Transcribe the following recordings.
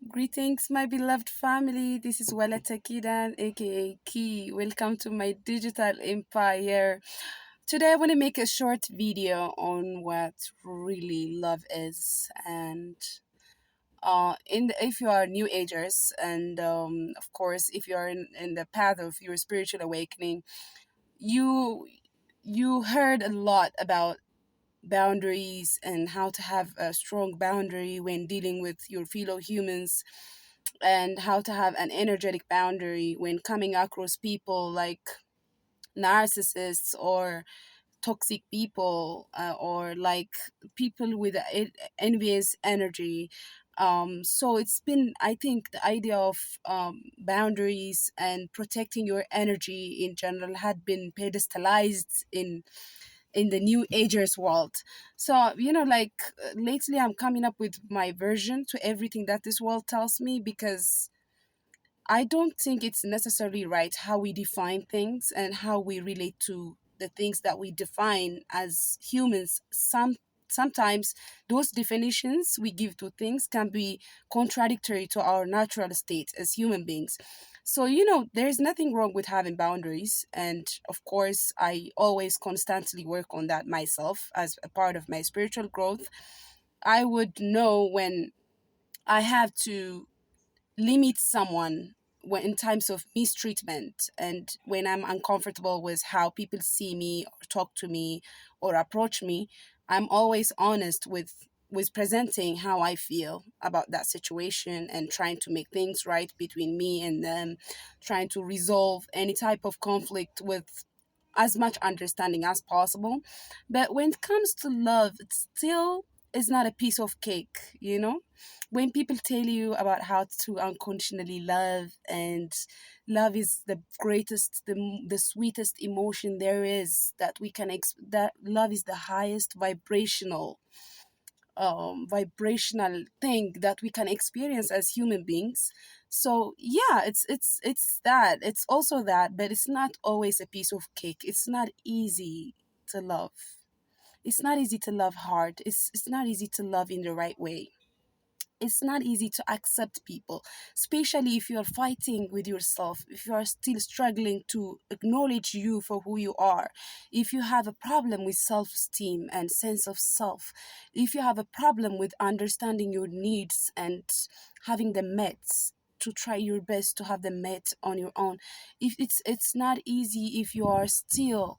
Greetings, my beloved family. This is Waleta Kidan, aka Key. Welcome to my digital empire. Today, I want to make a short video on what really love is, and if you are new agers, and of course, if you are in the path of your spiritual awakening, you you heard a lot about boundaries and how to have a strong boundary when dealing with your fellow humans, and how to have an energetic boundary when coming across people like narcissists or toxic people, or like people with envious energy. So it's been, I think, the idea of boundaries and protecting your energy in general had been pedestalized in the new agers world. So lately I'm coming up with my version to everything that this world tells me, because I don't think it's necessarily right how we define things and how we relate to the things that we define as humans. Sometimes those definitions we give to things can be contradictory to our natural state as human beings. So, there's nothing wrong with having boundaries. And of course, I always constantly work on that myself as a part of my spiritual growth. I would know when I have to limit someone when in times of mistreatment, and when I'm uncomfortable with how people see me or talk to me or approach me. I'm always honest with presenting how I feel about that situation and trying to make things right between me and them, trying to resolve any type of conflict with as much understanding as possible. But when it comes to love, it still is not a piece of cake. When people tell you about how to unconditionally love, and love is the greatest, the sweetest emotion there is, that we can that love is the highest vibrational thing that we can experience as human beings. So yeah, it's also that, but it's not always a piece of cake. It's not easy to love. It's not easy to love hard. It's not easy to love in the right way. It's not easy to accept people, especially if you're fighting with yourself, if you are still struggling to acknowledge you for who you are, if you have a problem with self-esteem and sense of self, if you have a problem with understanding your needs and having them met, to try your best to have them met on your own. If it's not easy, if you are still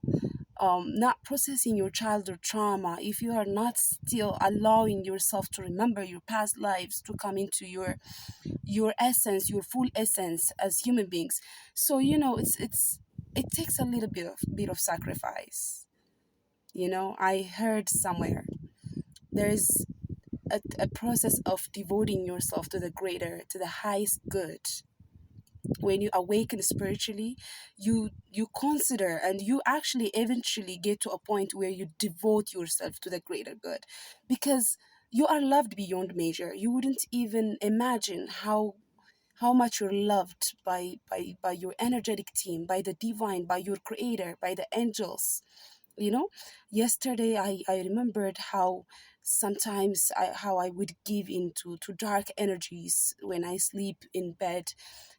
not processing your childhood trauma, if you are not still allowing yourself to remember your past lives, to come into your essence, your full essence as human beings. So it takes a little bit of sacrifice. I heard somewhere there is a process of devoting yourself to the greater, to the highest good. When you awaken spiritually, you consider, and you actually eventually get to a point where you devote yourself to the greater good, because you are loved beyond measure. You wouldn't even imagine how much you're loved by your energetic team, by the divine, by your creator, by the angels. Yesterday I remembered how sometimes how I would give into to dark energies when I sleep in bed.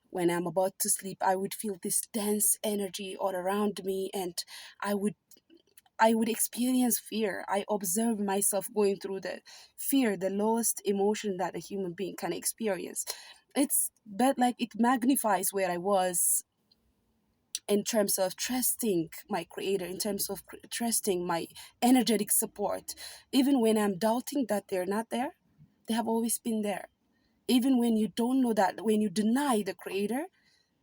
When I'm about to sleep, I would feel this dense energy all around me, and I would I would experience fear. I observe myself going through the fear, the lowest emotion that a human being can experience. It's but like it magnifies where I was in terms of trusting my creator, in terms of trusting my energetic support. Even when I'm doubting that they're not there, they have always been there. Even when you don't know that, when you deny the creator,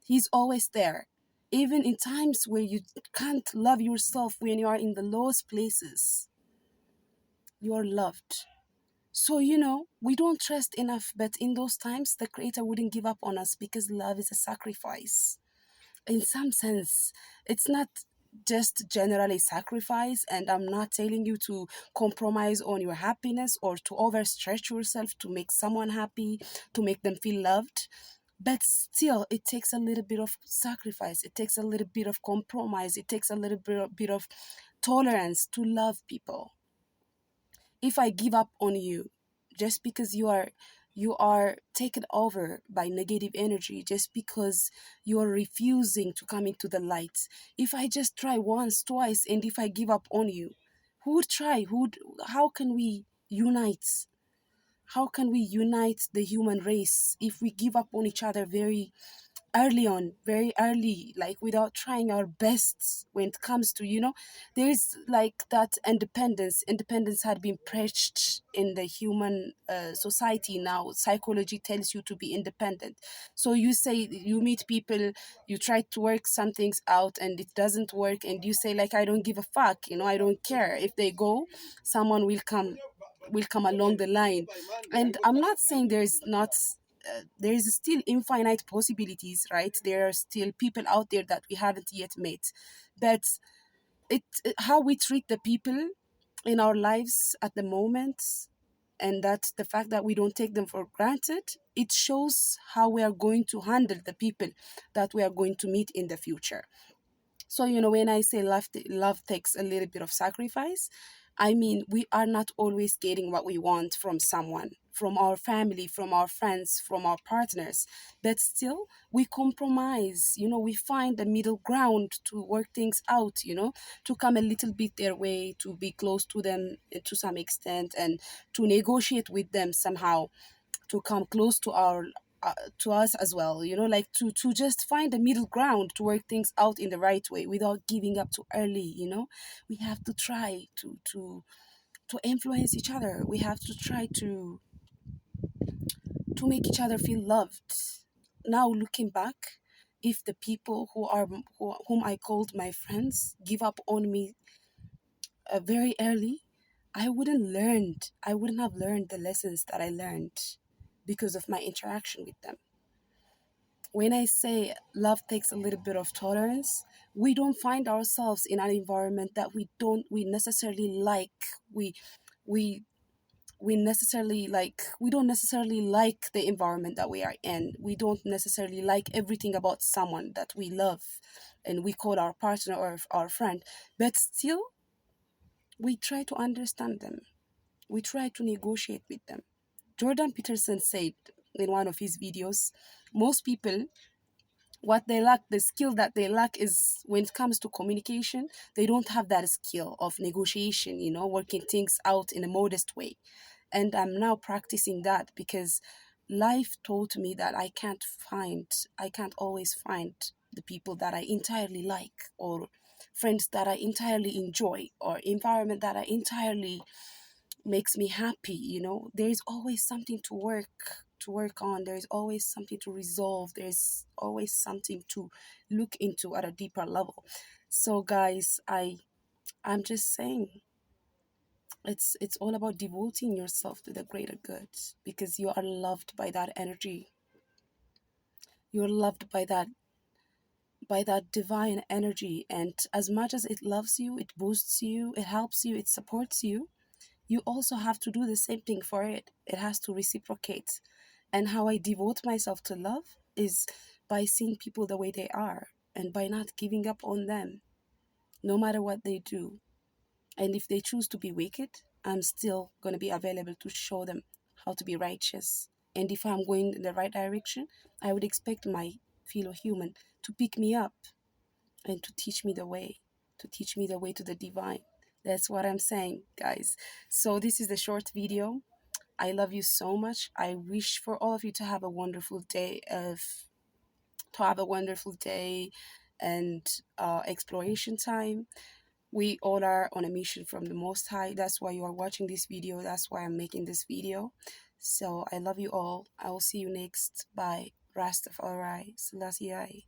he's always there. Even in times where you can't love yourself, when you are in the lowest places, you are loved. So, we don't trust enough, but in those times, the Creator wouldn't give up on us, because love is a sacrifice. In some sense, it's not just generally sacrifice, and I'm not telling you to compromise on your happiness or to overstretch yourself to make someone happy, to make them feel loved. But still, it takes a little bit of sacrifice, it takes a little bit of compromise, it takes a little bit of tolerance to love people. If I give up on you just because you are You are taken over by negative energy just because you are refusing to come into the light. If I just try once, twice, and if I give up on you, who would try? How can we unite? How can we unite the human race if we give up on each other very early, like without trying our best when it comes to, there's like that independence had been preached in the human society. Now psychology tells you to be independent. So you say, you meet people, you try to work some things out and it doesn't work, and you say like, I don't give a fuck, I don't care if they go, someone will come along the line. And I'm not saying there is still infinite possibilities, right? There are still people out there that we haven't yet met, but how we treat the people in our lives at the moment, and that the fact that we don't take them for granted, it shows how we are going to handle the people that we are going to meet in the future. So, when I say love takes a little bit of sacrifice, I mean, we are not always getting what we want from someone, from our family, from our friends, from our partners. But still, we compromise, we find a middle ground to work things out, to come a little bit their way, to be close to them to some extent, and to negotiate with them somehow, to come close to us as well, like to just find a middle ground, to work things out in the right way without giving up too early. We have to try to influence each other. We have to try to make each other feel loved. Now looking back, if the people whom I called my friends give up on me very early, I wouldn't have learned the lessons that I learned because of my interaction with them. When I say love takes a little bit of tolerance, we don't find ourselves in an environment that we necessarily like. We we we don't necessarily like the environment that we are in. We don't necessarily like everything about someone that we love and we call our partner or our friend, but still we try to understand them. We try to negotiate with them. Jordan Peterson said in one of his videos, most people, what they lack, the skill that they lack is when it comes to communication, they don't have that skill of negotiation, working things out in a modest way. And I'm now practicing that because life taught me that I can't always find the people that I entirely like, or friends that I entirely enjoy, or environment that I entirely makes me happy. There is always something to work on. There's always something to resolve. There's always something to look into at a deeper level. So guys, I'm just saying, it's all about devoting yourself to the greater good, because you are loved by that energy. You're loved by that divine energy, and as much as it loves you, it boosts you, it helps you, it supports you, you also have to do the same thing for it. It has to reciprocate. And how I devote myself to love is by seeing people the way they are and by not giving up on them, no matter what they do. And if they choose to be wicked, I'm still going to be available to show them how to be righteous. And if I'm going in the right direction, I would expect my fellow human to pick me up and to teach me the way to the divine. That's what I'm saying, guys. So this is the short video. I love you so much. I wish for all of you to have a wonderful day and exploration time. We all are on a mission from the Most High. That's why you are watching this video. That's why I'm making this video. So I love you all. I will see you next. Bye. Rastafari. Selassie.